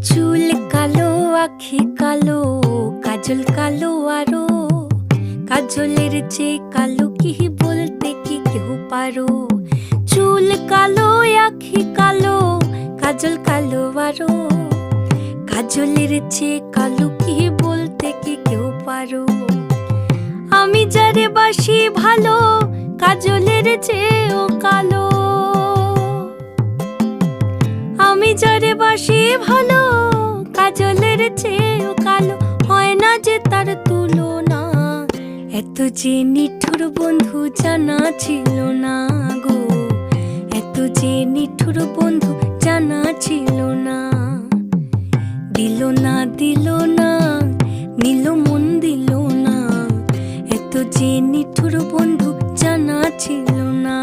চুল কালো, আখি কালো, কাজল কালো আরো। কাজলের চেয়ে কালো কি বলতে কি কেউ পারো? চুল কালো, আখি কালো, কাজল কালো আরো। কাজলের চেয়ে কালো কি বলতে কি কেউ পারো? আমি যারে বাসি ভালো, কাজলের চেয়েও কালো। আমি যারে বাসি ভালো, কাজলের চেয়েও কালো। হয় না যে তার তুলনা, এত যে নিঠুর বন্ধু জানা ছিল না গো। এত যে নিঠুর বন্ধু জানা ছিল না। দিল না, দিল না, নিল মন দিল না। এত যে নিঠুর বন্ধু জানা ছিল না।